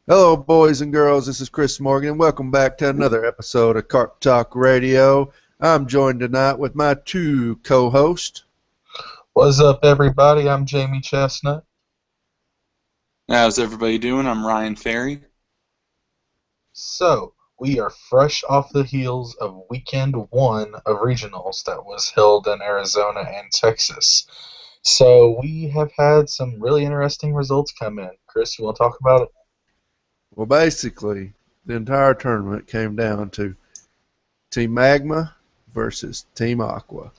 Hello, boys and girls. This is Chris Morgan, and welcome back to another episode of Karp Talk Radio. I'm joined tonight with my two co-hosts. What's up, everybody? I'm Jamie Chestnut. How's everybody doing? I'm Ryan Ferry. So, we are fresh off the heels of weekend one of regionals that was held in Arizona and Texas. So, we have had some really interesting results come in. Chris, you want to talk about it? Well, basically, the entire tournament came down to Team Magma versus Team Aqua.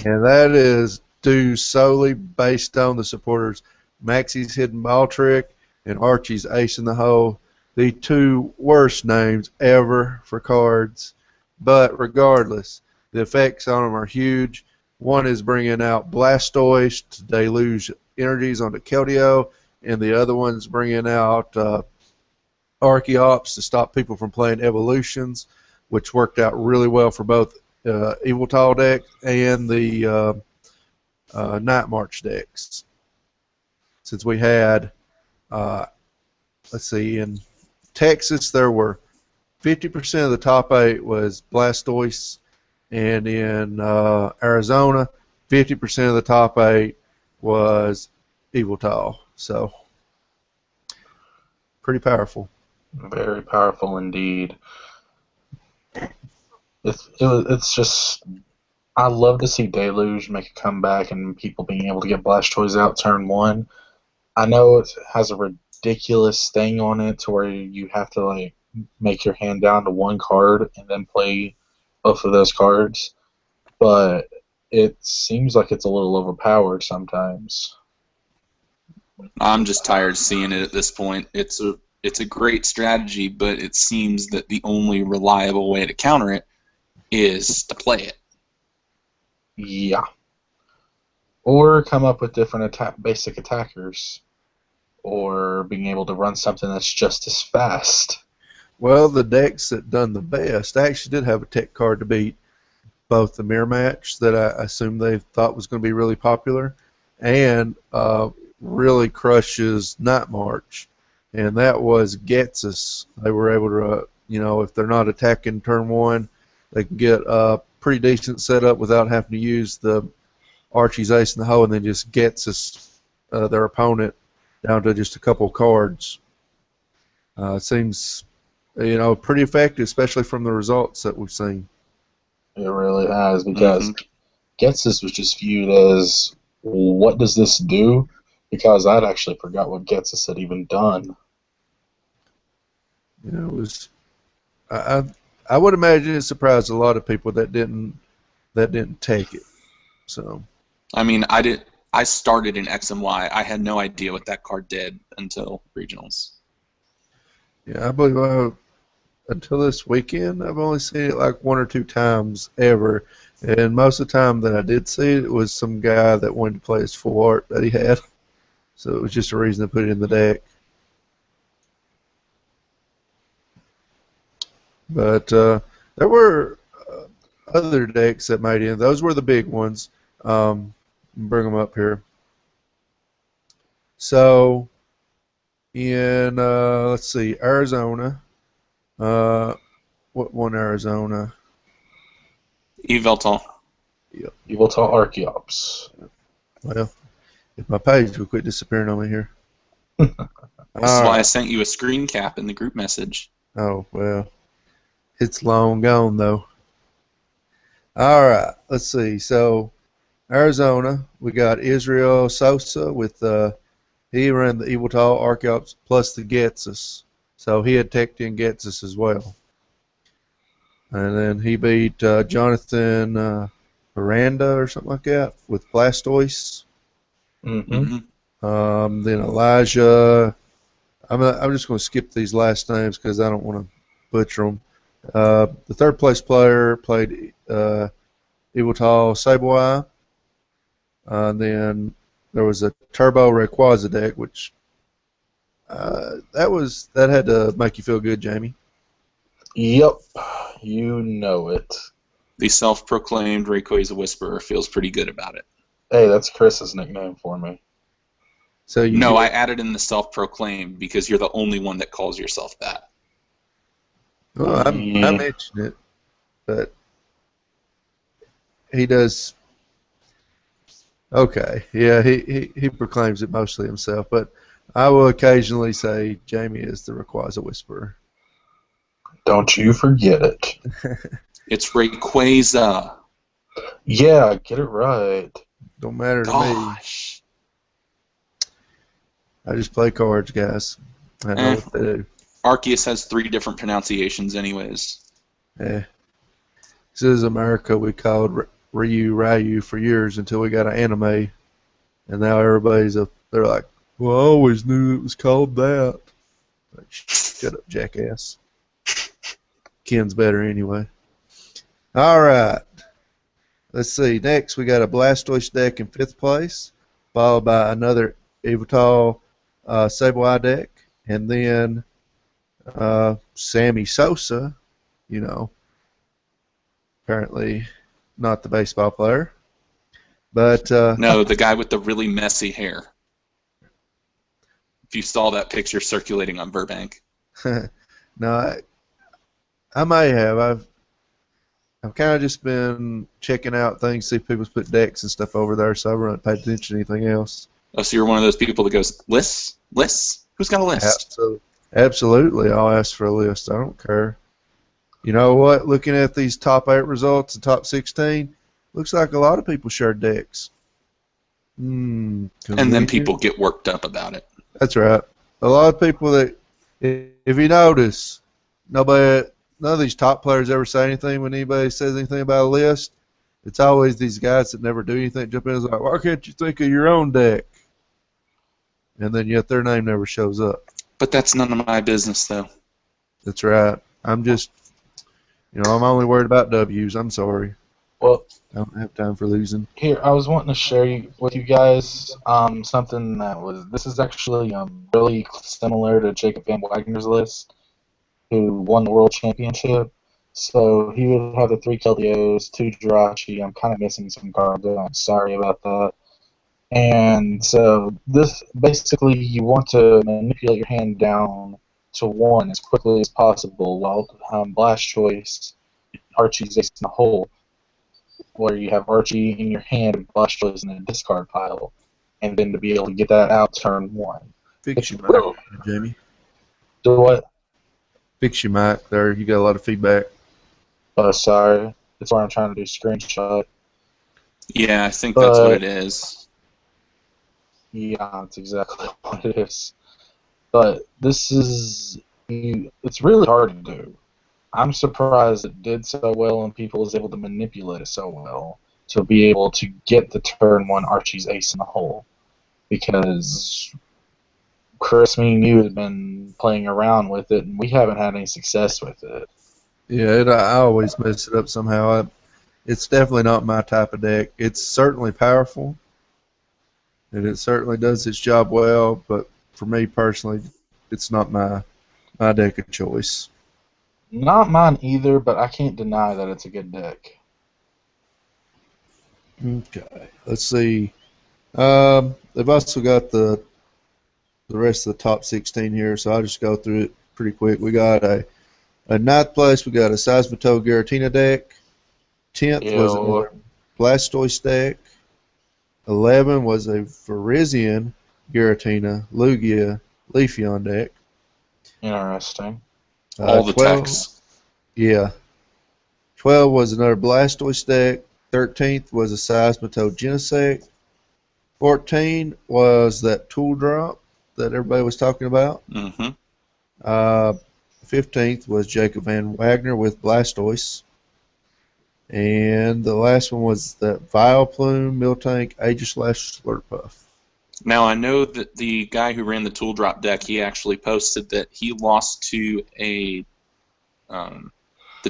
And that is due solely based on the supporters Maxie's hidden ball trick and Archie's ace in the hole. The two worst names ever for cards. But regardless, the effects on them are huge. One is bringing out Blastoise to deluge energies onto Keldeo, and the other one's bringing out Archeops to stop people from playing evolutions, which worked out really well for both Evil Tall deck and the Night March decks. Since we had, let's see, in Texas there were 50% of the top 8 was Blastoise, and in Arizona 50% of the top 8 was Evil Tall. So pretty powerful. Very powerful indeed. It's just, I love to see Deluge make a comeback and people being able to get Blastoise out turn one. I know it has a ridiculous thing on it to where you have to make your hand down to one card and then play both of those cards, but it seems like it's a little overpowered sometimes. I'm just tired of seeing it at this point. It's a great strategy, but it seems that the only reliable way to counter it is to play it. Yeah. Or come up with different basic attackers. Or being able to run something that's just as fast. Well, the decks that done the best actually did have a tech card to beat both the mirror match that I assumed they thought was going to be really popular and really crushes Night March. And that was Getsus. They were able to, if they're not attacking turn one, they can get a pretty decent setup without having to use the Archie's ace in the hole and then just Getsus their opponent down to just a couple cards. It seems, pretty effective, especially from the results that we've seen. It really has, because Getsus was just viewed as, what does this do? Because I'd actually forgot what Getsus had even done. It was. I would imagine it surprised a lot of people that didn't take it. So. I mean, I started in X and Y. I had no idea what that card did until regionals. Yeah, I believe until this weekend, I've only seen it like one or two times ever, and most of the time that I did see it, it was some guy that wanted to play his full art that he had. So it was just a reason to put it in the deck. But there were other decks that made in. Those were the big ones. Bring them up here. So in let's see, Arizona. What won Arizona? Eveltal. Yep. Eveltal Archeops. Well, if my page will quit disappearing on me here. This is why I sent you a screen cap in the group message. Oh, well. It's long gone, though. All right. Let's see. So, Arizona, we got Israel Sosa with he ran the Eveltal Archeops plus the Getsus. So, he had teched in Getsus as well. And then he beat Jonathan Miranda or something like that with Blastoise. Mm-hmm. Then Elijah. I'm just going to skip these last names because I don't want to butcher them. The third place player played Eveltal Sableye. Then there was a Turbo Rayquaza deck, which that had to make you feel good, Jamie. Yep, you know it. The self-proclaimed Rayquaza Whisperer feels pretty good about it. Hey, that's Chris's nickname for me. So you No, get- I added in the self-proclaimed because you're the only one that calls yourself that. Well, I mentioned it, but he does. Okay, yeah, he proclaims it mostly himself, but I will occasionally say Jamie is the Rayquaza Whisperer. Don't you forget it. It's Rayquaza. Yeah, get it right. Don't matter to me. Gosh. I just play cards, guys. I know what they do. Arceus has 3 different pronunciations anyways. Yeah. This is America. We called Ryu for years until we got an anime, and now they're like, well, I always knew it was called that. Like, shut up, jackass. Ken's better anyway. All right. Let's see. Next, we got a Blastoise deck in 5th place, followed by another Evital Sableye deck, and then Sammy Sosa, apparently not the baseball player. But No, the guy with the really messy hair. If you saw that picture circulating on Burbank. no, I may have. I've kind of just been checking out things, see if people's put decks and stuff over there, so I haven't paid attention to anything else. Oh, so you're one of those people that goes, lists? Lists? Who's got a list? Absolutely, I'll ask for a list. I don't care. You know what? Looking at these top 8 results and top 16, looks like a lot of people share decks. And then people get worked up about it. That's right. A lot of people that, if you notice, none of these top players ever say anything when anybody says anything about a list. It's always these guys that never do anything, jump in and is like, why can't you think of your own deck? And then yet their name never shows up. But that's none of my business, though. That's right. I'm just, I'm only worried about W's. I'm sorry. Well, I don't have time for losing. here, I was wanting to share with you guys something this is actually really similar to Jacob Van Wagner's list, who won the World Championship. So he would have the 3 Keldeos, 2 Jirachi. I'm kind of missing some cards. I'm sorry about that. And so this, basically, you want to manipulate your hand down to 1 as quickly as possible while Blastoise, Archie's ace in the hole, where you have Archie in your hand and Blastoise in the discard pile, and then to be able to get that out turn 1. Fix your mic, Jamie. Do what? Fix your mic there. You got a lot of feedback. Sorry. That's why I'm trying to do screenshot. Yeah, I think that's what it is. Yeah, that's exactly what it is. But it's really hard to do. I'm surprised it did so well and people was able to manipulate it so well to be able to get the turn 1 Archie's ace in the hole. Because Chris, me and you have been playing around with it and we haven't had any success with it. Yeah, I always mess it up somehow. It's definitely not my type of deck. It's certainly powerful, and it certainly does its job well, but for me personally, it's not my deck of choice. Not mine either, but I can't deny that it's a good deck. Okay, let's see. They've also got the rest of the top 16 here, so I'll just go through it pretty quick. We got a 9th place, we got a Seismitoad Giratina deck. 10th was a Blastoise deck. 11 was a Virizion Giratina Lugia Leafeon deck. Interesting. All the 12, techs. Yeah. 12 was another Blastoise deck. 13th was a Seismitoad Genesect. 14 was that Tool Drop that everybody was talking about. Mm-hmm. 15th was Jacob Van Wagner with Blastoise. And the last one was that Vileplume, Miltank, Aegislash, Slurpuff. Now, I know that the guy who ran the Tool Drop deck, he actually posted that he lost to the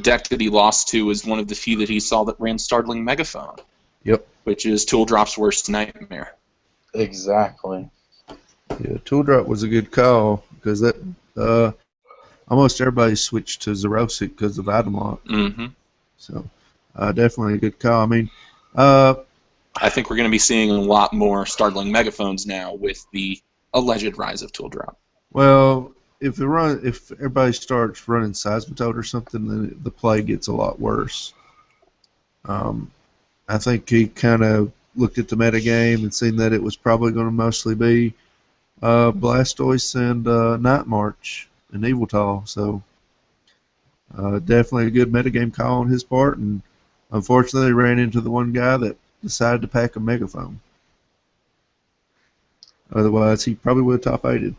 deck that he lost to was one of the few that he saw that ran Startling Megaphone. Yep. Which is Tool Drop's worst nightmare. Exactly. Yeah, Tool Drop was a good call because that almost everybody switched to Xerosic because of Itemlock. Mm-hmm. So, definitely a good call. I mean, I think we're going to be seeing a lot more Startling Megaphones now with the alleged rise of Tool Drop. Well, if everybody starts running Seismitoad or something, then the play gets a lot worse. I think he kind of looked at the metagame and seen that it was probably going to mostly be Blastoise and Night March and Eviltal. So definitely a good metagame call on his part, and unfortunately ran into the one guy that decided to pack a megaphone. Otherwise, he probably would have top 8'd.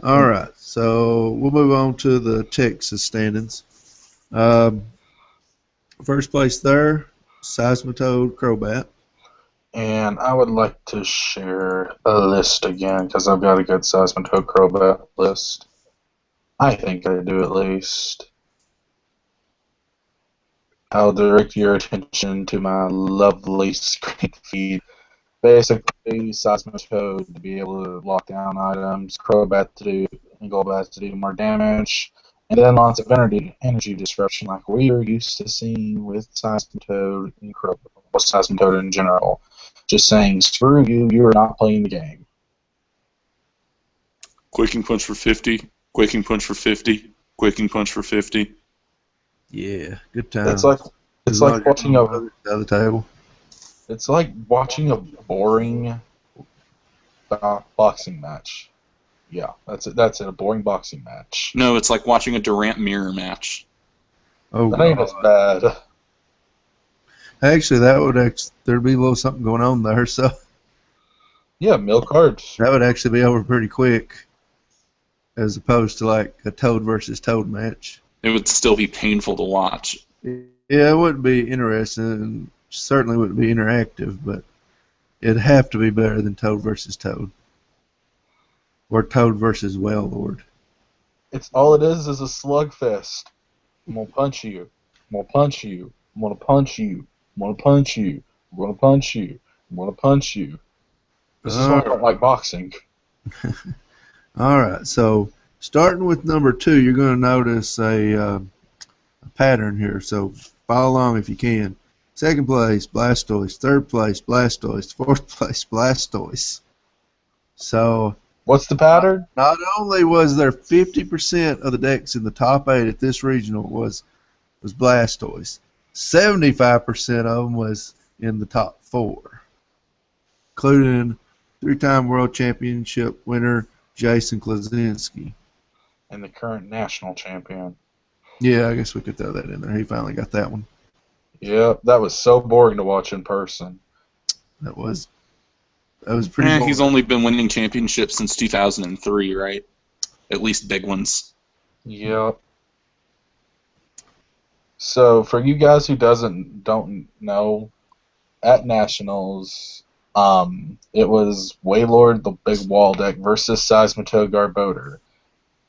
All right, so we'll move on to the Texas standings. First place there, Seismitoad Crobat. And I would like to share a list again because I've got a good Seismitoad Crobat list. I think I do at least. I'll direct your attention to my lovely screen feed. Basically, Seismitoad to be able to lock down items, Crobat to do, and Golbat to do more damage, and then lots of energy disruption like we are used to seeing with Seismitoad and Crobat, or Seismitoad in general. Just saying, screw you, you are not playing the game. Quaking Punch for 50. Quaking Punch for 50. Quaking Punch for 50. Yeah, good time. It's like watching the other table. It's like watching a boring boxing match. Yeah, that's it. That's it. A boring boxing match. No, it's like watching a Durant mirror match. Oh, that ain't as bad. Actually, there'd be a little something going on there, so yeah, milk cards. That would actually be over pretty quick, as opposed to like a Toad versus Toad match. It would still be painful to watch. Yeah, it wouldn't be interesting, and certainly wouldn't be interactive, but it'd have to be better than Toad versus Toad, or Toad versus Wailord. It's all it is a slugfest. I'm gonna punch you. I'm gonna punch you. I'm gonna punch you. I'm gonna punch you. I'm gonna punch you. I'm gonna punch you. This is why I don't like boxing. All right, so starting with number 2, you're going to notice a pattern here, so follow along if you can. Second place, Blastoise. Third place, Blastoise. Fourth place, Blastoise. So, what's the pattern? Not only was there 50% of the decks in the top 8 at this regional was Blastoise, 75% of them was in the top 4, including 3-time World Championship winner Jason Klaczynski. And the current national champion. Yeah, I guess we could throw that in there. He finally got that one. Yeah, that was so boring to watch in person. That was pretty boring. He's only been winning championships since 2003, right? At least big ones. Yep. So for you guys who don't know, at Nationals, it was Wailord, the big wall deck, versus Seismitoad Garbodor.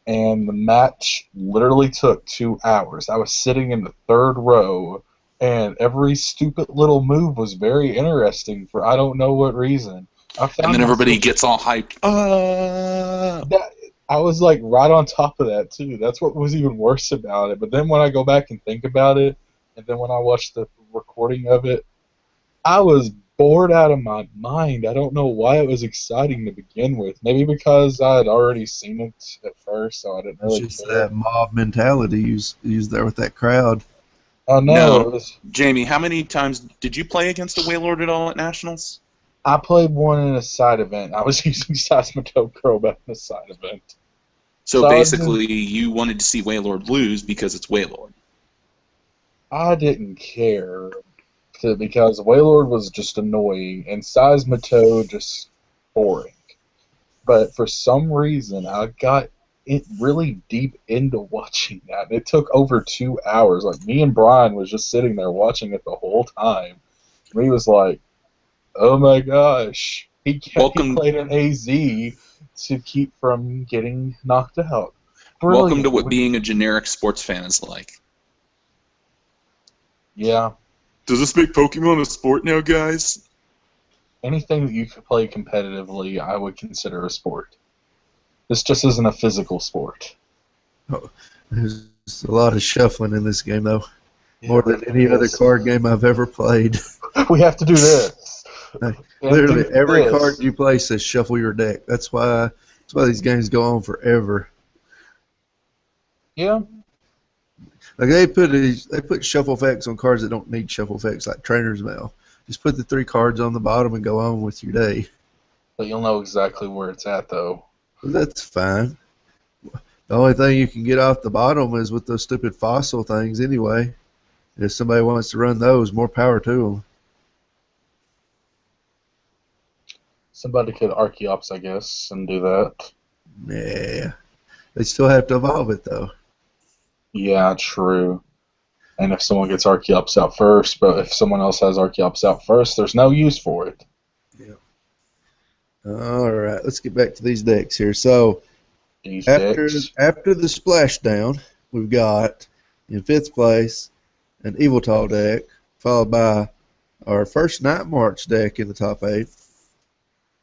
And the match literally took 2 hours. I was sitting in the 3rd row, and every stupid little move was very interesting for I don't know what reason. And then everybody gets all hyped. I was like right on top of that too. That's what was even worse about it. But then when I go back and think about it, and then when I watched the recording of it, I was bored out of my mind. I don't know why it was exciting to begin with. Maybe because I had already seen it at first, so I didn't really It's just care. that mob mentality used there with that crowd. Oh no! Jamie, how many times did you play against a Wailord at all at Nationals? I played one in a side event. I was using Seismitoad Crobat in a side event. So basically, you wanted to see Wailord lose because it's Wailord. I didn't care because Wailord was just annoying and Seismitoad just boring. But for some reason, I got it really deep into watching that. It took over 2 hours. Like, me and Brian was just sitting there watching it the whole time. And he was like, oh my gosh. He played an AZ to keep from getting knocked out. Brilliant. Welcome to what being a generic sports fan is like. Yeah. Does this make Pokemon a sport now, guys? Anything that you could play competitively, I would consider a sport. This just isn't a physical sport. Oh, there's a lot of shuffling in this game, though. Yeah, More than any other card game I've ever played. We have to do this. Literally, do every this. card you play says shuffle your deck. That's why these games go on forever. Yeah. Like they put shuffle effects on cards that don't need shuffle effects, like Trainer's Mail. Just put the 3 cards on the bottom and go on with your day. But you'll know exactly where it's at, though. But that's fine. The only thing you can get off the bottom is with those stupid fossil things anyway. If somebody wants to run those, more power to them. Somebody could Archeops, I guess, and do that. Yeah. They still have to evolve it, though. Yeah, true. And if someone gets Archeops out first, but if someone else has Archeops out first, there's no use for it. Yeah. All right, let's get back to these decks here. So, These after decks. the splashdown, we've got in 5th place an Evil Tall deck, followed by our first Night March deck in the top 8.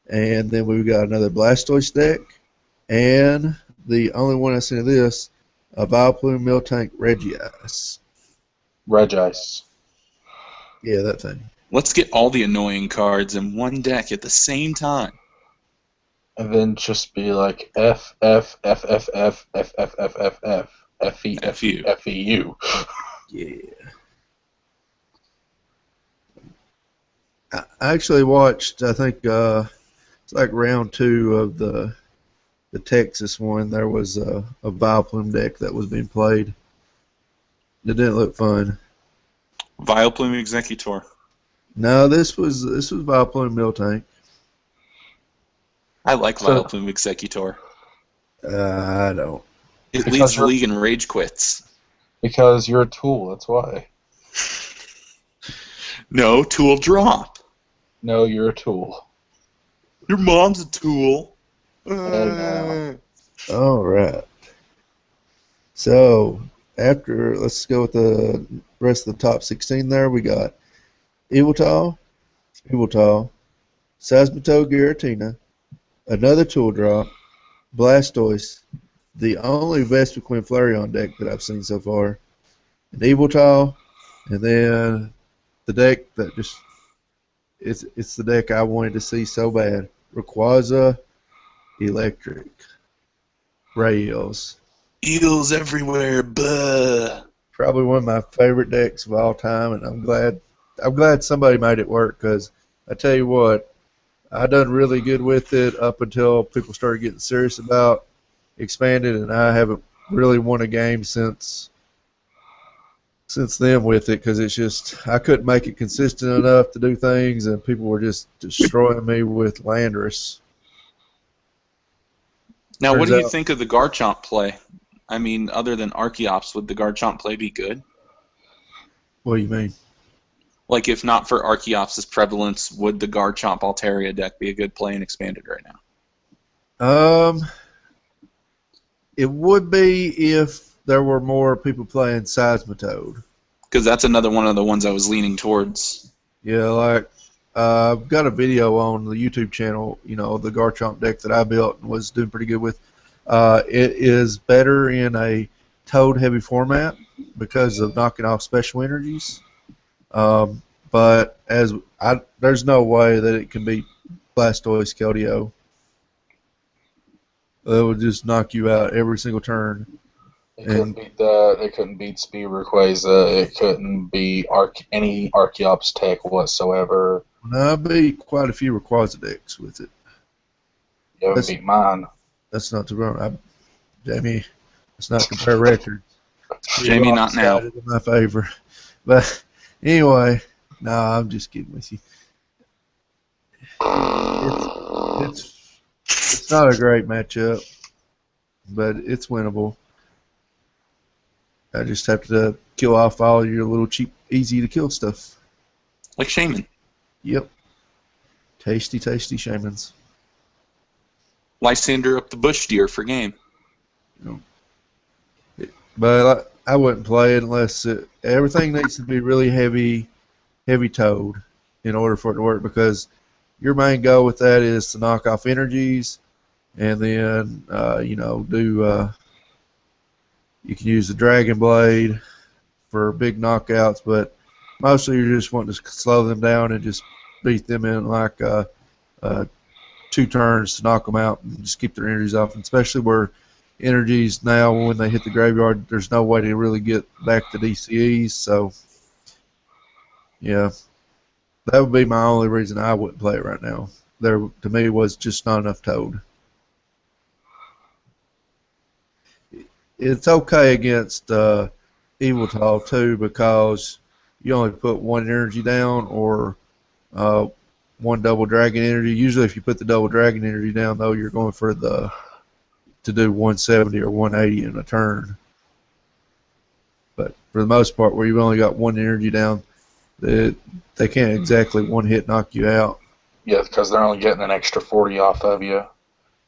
And then we've got another Blastoise deck, and the only one I've seen of this, a Vileplume Miltank Regice. Regice. Yeah, that thing. Let's get all the annoying cards in one deck at the same time. And then just be like F F F F F F F F F F F E F E F E U. Yeah. I actually watched, I think, it's like round 2 of the Texas one. There was a Vileplume deck that was being played. It didn't look fun. Vileplume Executor. No, this was Vileplume Miltank. I like Vileplume Executor. I don't. It leads the league in rage quits. Because you're a tool, that's why. No, tool drop. No, you're a tool. Your mom's a tool. No. All right. So let's go with the rest of the top 16 there. We got Evil Tall, Seismitoad Giratina, another Tool Drop, Blastoise, the only Vespiquen Flareon deck that I've seen so far, an Evil Tall, and then the deck that just it's the deck I wanted to see so bad. Rayquaza Electric. Rails. Eels everywhere, buh. Probably one of my favorite decks of all time, and I'm glad somebody made it work, because I tell you what, I done really good with it up until people started getting serious about expanded, and I haven't really won a game since then with it, because it's just I couldn't make it consistent enough to do things, and people were just destroying me with Landorus. Now, what Turns do you out- think of the Garchomp play? I mean, other than Archeops, would the Garchomp play be good? What do you mean? Like, if not for Archeops' prevalence, would the Garchomp Altaria deck be a good play in Expanded right now? It would be if there were more people playing Seismitoad. Because that's another one of the ones I was leaning towards. Yeah, like I've got a video on the YouTube channel. You know, the Garchomp deck that I built and was doing pretty good with. It is better in a Toad-heavy format because of knocking off special energies. But there's no way that it can beat Blastoise Keldeo. It would just knock you out every single turn. It couldn't beat that. It couldn't beat Speed Rayquaza. It couldn't beat any Archeops tech whatsoever. And I beat quite a few Rayquaza decks with it. You haven't beat mine. That's not to run. Jamie, let's not compare records. Jamie, not now. In my favor. But anyway, no, I'm just kidding with you. It's not a great matchup, but it's winnable. I just have to kill off all your little cheap, easy to kill stuff. Like Shaman. Yep. Tasty, tasty Shamans. Lysander up the bush deer for game. But I wouldn't play it unless everything needs to be really heavy Toad in order for it to work, because your main goal with that is to knock off energies, and then you can use the Dragon Blade for big knockouts, but mostly you're just wanting to slow them down and just beat them in like 2 turns to knock them out and just keep their energies off, and especially where energies now, when they hit the graveyard, there's no way to really get back to DCEs. So, yeah, that would be my only reason I wouldn't play it right now. There, to me, was just not enough Toad. It's okay against Evil Tall too, because you only put 1 energy down or 1 double dragon energy. Usually, if you put the double dragon energy down, though, you're going for to do 170 or 180 in a turn. But for the most part, where you've only got 1 energy down, they can't exactly one hit knock you out. Yeah, because they're only getting an extra 40 off of you.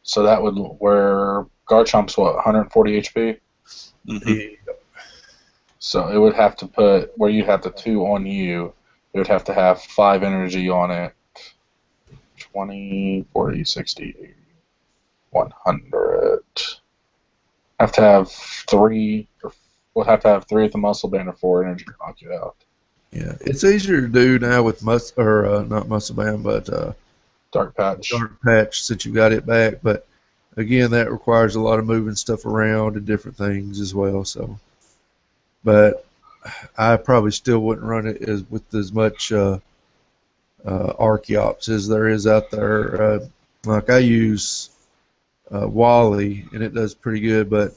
So that would where Garchomp's what, 140 HP? Mm-hmm. So it would have to put where you have the 2 on you. It would have to have 5 energy on it. 20, 40, 60, 100. Have to have 3. We'll have to have 3 at the muscle band or 4 energy to knock you out. Yeah, it's easier to do now with not muscle band, but Dark Patch. Dark Patch, since you got it back. But again, that requires a lot of moving stuff around and different things as well. So, but I probably still wouldn't run it with as much Archeops as there is out there. Like I use Wally, and it does pretty good, but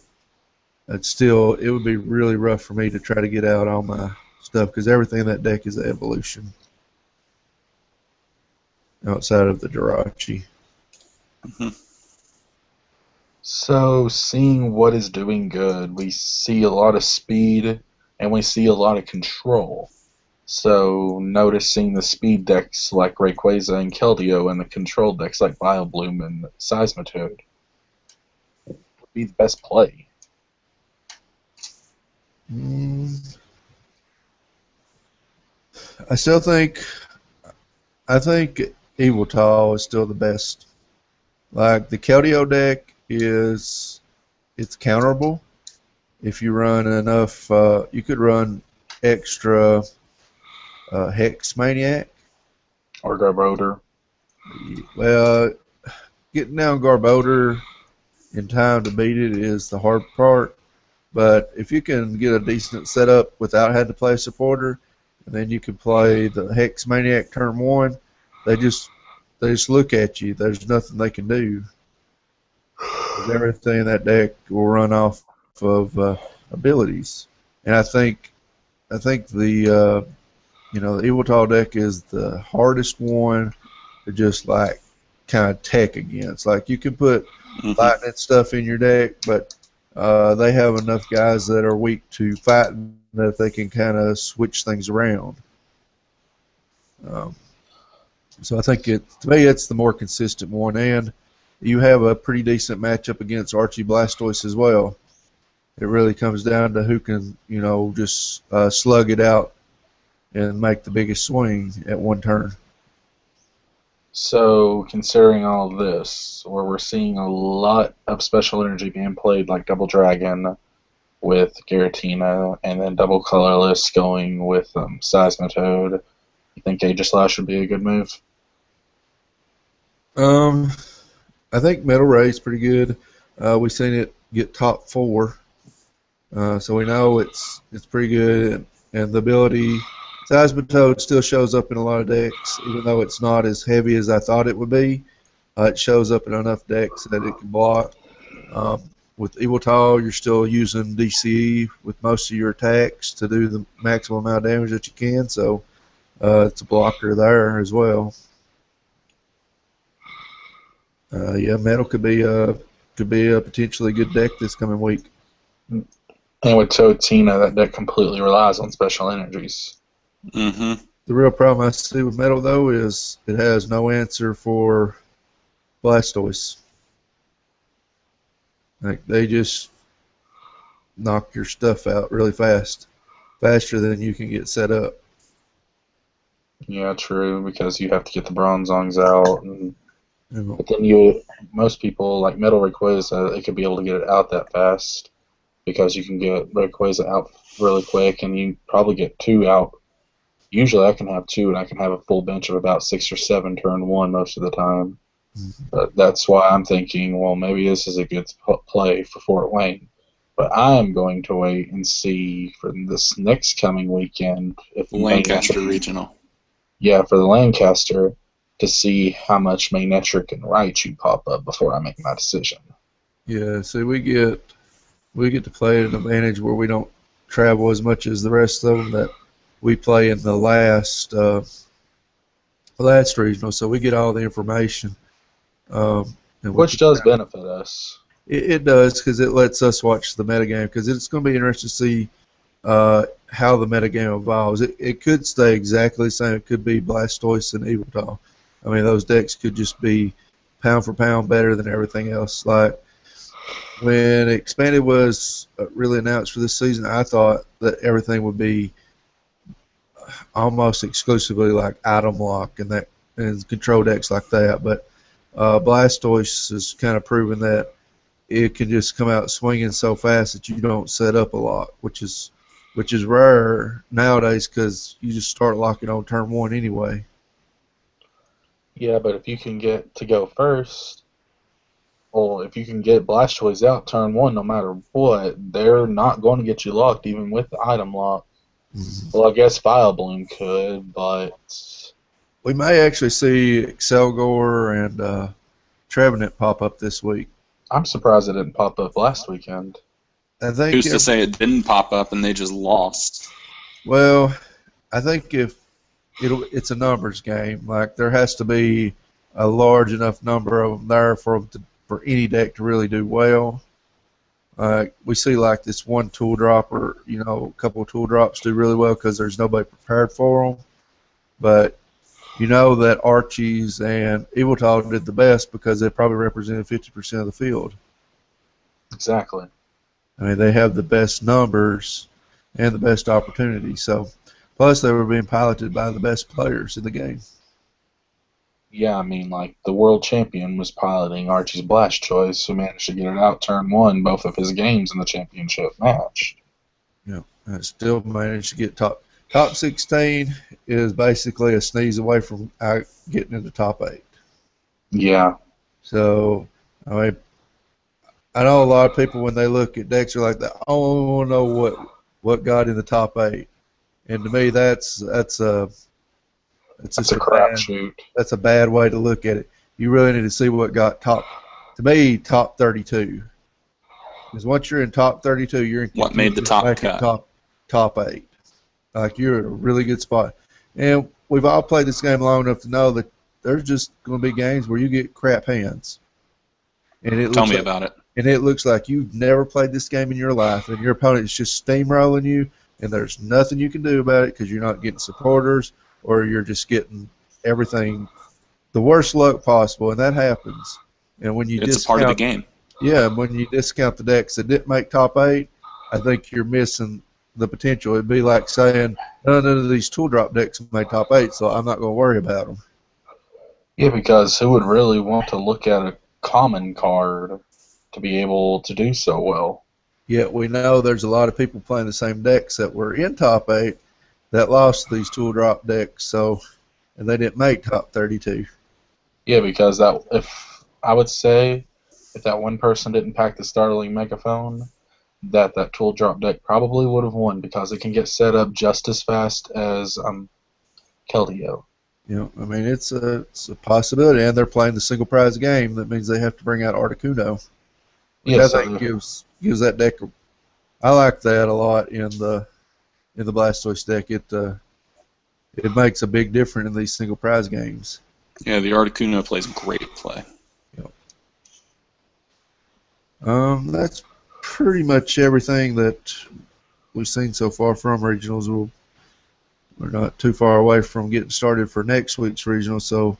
it would be really rough for me to try to get out all my stuff, because everything in that deck is an evolution outside of the Jirachi. Mm-hmm. So, seeing what is doing good, we see a lot of speed and we see a lot of control. So, noticing the speed decks like Rayquaza and Keldeo and the control decks like Vileplume and Seismitoad would be the best play. I think Evil Tall is still the best. Like the Keldeo deck it's counterable. If you run enough, you could run extra Hex Maniac. Or Garbodor. Well, getting down Garbodor in time to beat it is the hard part. But if you can get a decent setup without having to play a supporter, and then you can play the Hex Maniac turn 1, they just look at you. There's nothing they can do. 'Cause everything in that deck will run off of abilities. And I think the the Evil Tall deck is the hardest one to just like kind of tech against. Like you can put lightning stuff in your deck, but they have enough guys that are weak to fighting that they can kind of switch things around. So I think to me it's the more consistent one, and you have a pretty decent matchup against Archie Blastoise as well. It really comes down to who can just slug it out and make the biggest swing at one turn. So, considering all of this, where we're seeing a lot of special energy being played, like Double Dragon with Giratina, and then Double Colorless going with Seismitoad, you think Aegislash would be a good move? I think Metal Ray is pretty good. We've seen it get top 4, so we know it's pretty good, and the ability. Seismitoad still shows up in a lot of decks, even though it's not as heavy as I thought it would be. It shows up in enough decks that it can block. With Evil Tall, you're still using DCE with most of your attacks to do the maximum amount of damage that you can, so it's a blocker there as well. Metal could be a potentially good deck this coming week. And with Toadina, that deck completely relies on special energies. Mm-hmm. The real problem I see with Metal, though, is it has no answer for Blastoise. Like, they just knock your stuff out really fast, faster than you can get set up. Yeah, true, because you have to get the Bronzongs out, but then most people, like Metal Rayquaza, they could be able to get it out that fast, because you can get Rayquaza out really quick, and you probably get 2 out Usually I can have two, and I can have a full bench of about 6 or 7 turn one most of the time. But that's why I'm thinking, well, maybe this is a good play for Fort Wayne. But I am going to wait and see for this next coming weekend if Lancaster Regional. Yeah, for the Lancaster, to see how much Maynetric and Raichu pop up before I make my decision. Yeah, so we get to play at an advantage where we don't travel as much as the rest of them that we play in the last regional. So we get all the information, which does benefit us. It does, because it lets us watch the metagame, because it's going to be interesting to see how the metagame evolves. It could stay exactly the same. It could be Blastoise and Eviltal. I mean, those decks could just be pound for pound better than everything else. Like, when Expanded was really announced for this season, I thought that everything would be almost exclusively like item lock and control decks like that. But Blastoise has kind of proven that it can just come out swinging so fast that you don't set up a lot, which is rare nowadays because you just start locking on turn one anyway. Yeah, but if you can get to go first, or if you can get Blastoise out turn one, no matter what, they're not going to get you locked even with the item lock. Mm-hmm. Well, I guess File Bloom could, but we may actually see Excelgor and Trevenant pop up this week. I'm surprised it didn't pop up last weekend. I think who's to say it didn't pop up and they just lost? Well, I think if it's a numbers game. Like, there has to be a large enough number of them there for any deck to really do well. We see like this one tool drop or a couple of tool drops do really well because there's nobody prepared for them. But that Archie's and Eviltal did the best because they probably represented 50% of the field. Exactly. I mean, they have the best numbers and the best opportunity. So, plus they were being piloted by the best players in the game. Yeah, I mean, like, the world champion was piloting Archie's Blastoise, who managed to get it out turn one both of his games in the championship match. Yeah, and still managed to get top 16 is basically a sneeze away from getting into top 8. Yeah. So, I mean, I know a lot of people when they look at decks are like, I want to know what got in the top 8, and to me that's a crapshoot. That's a bad way to look at it. You really need to see what got top 32. Because once you're in top 32, you're in what made the top cut. Top 8. Like, you're in a really good spot. And we've all played this game long enough to know that there's just going to be games where you get crap hands. And Tell me about it. And it looks like you've never played this game in your life, and your opponent is just steamrolling you, and there's nothing you can do about it because you're not getting supporters, or you're just getting everything, the worst luck possible, and that happens. And when it's a part of the game. Yeah, when you discount the decks that didn't make top 8, I think you're missing the potential. It'd be like saying none of these tool drop decks made top 8, so I'm not going to worry about them. Yeah, because who would really want to look at a common card to be able to do so well? Yet we know there's a lot of people playing the same decks that were in top 8 that lost these tool drop decks, and they didn't make top 32. Yeah, because if that one person didn't pack the Startling Megaphone, that tool drop deck probably would have won because it can get set up just as fast as Keldeo. I mean, it's a possibility, and they're playing the single prize game. That means they have to bring out Articuno. Yes, I think gives that deck. I like that a lot in the Blastoise deck. It makes a big difference in these single prize games. Yeah, the Articuno plays great play. Yep. That's pretty much everything that we've seen so far from regionals. We're not too far away from getting started for next week's regional. So,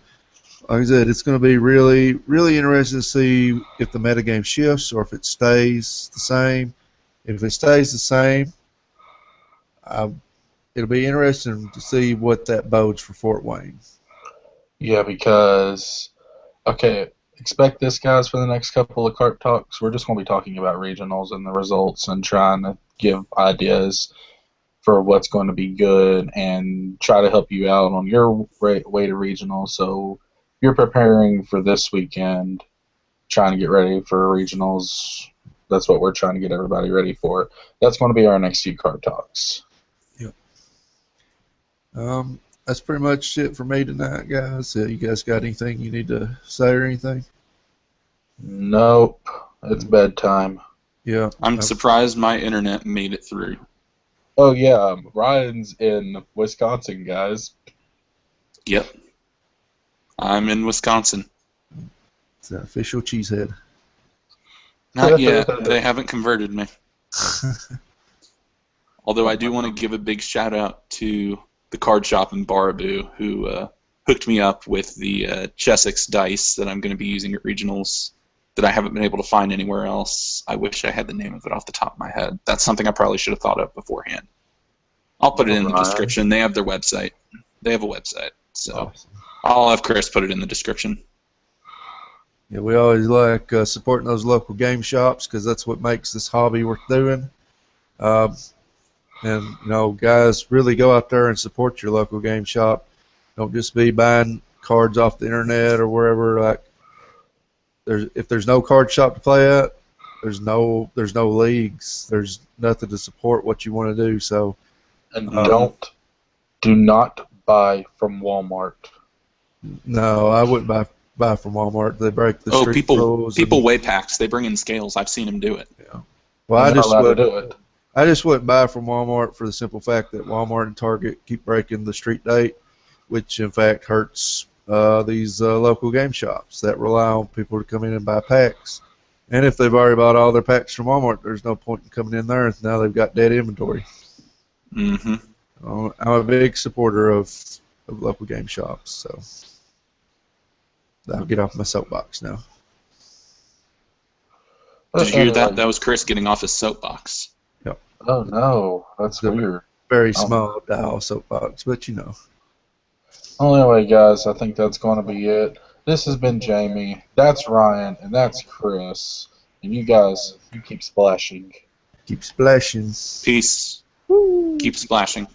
like I said, it's going to be really, really interesting to see if the metagame shifts or if it stays the same. If it stays the same, it'll be interesting to see what that bodes for Fort Wayne. Yeah, because, expect this, guys, for the next couple of Karp Talks. We're just going to be talking about regionals and the results and trying to give ideas. for what's going to be good and try to help you out on your way to regional. So you're preparing for this weekend, trying to get ready for regionals. That's what we're trying to get everybody ready for. That's going to be our next few card talks. Yep. That's pretty much it for me tonight, guys. You guys got anything you need to say or anything? Nope. It's bedtime. Yeah. I'm surprised my internet made it through. Oh, yeah. Ryan's in Wisconsin, guys. Yep. I'm in Wisconsin. It's an official cheesehead. Not yet. They haven't converted me. Although I do want to give a big shout out to the card shop in Baraboo who hooked me up with the Chessex dice that I'm going to be using at regionals that I haven't been able to find anywhere else. I wish I had the name of it off the top of my head. That's something I probably should have thought of beforehand. I'll put it in the description. They have their website. They have a website. So awesome. I'll have Chris put it in the description. Yeah, we always like supporting those local game shops because that's what makes this hobby worth doing. And, you know, guys, really go out there and support your local game shop. Don't just be buying cards off the internet or wherever. Like, if there's no card shop to play at, there's no leagues. There's nothing to support what you want to do. So, and do not buy from Walmart. No, I wouldn't buy from Walmart. They break the street rules. People weigh packs. They bring in scales. I've seen them do it. Yeah. Well, I just wouldn't buy from Walmart for the simple fact that Walmart and Target keep breaking the street date, which in fact hurts these local game shops that rely on people to come in and buy packs. And if they've already bought all their packs from Walmart, there's no point in coming in there. Now they've got dead inventory. Mm-hmm. I'm a big supporter of local game shops, so I'll get off my soapbox now. Did you hear that? That was Chris getting off his soapbox. Yep. Oh, no. That's weird. Very small dial soapbox, but you know. Well, anyway, guys, I think that's going to be it. This has been Jamie. That's Ryan, and that's Chris. And you guys, you keep splashing. Keep splashing. Peace. Woo. Keep splashing.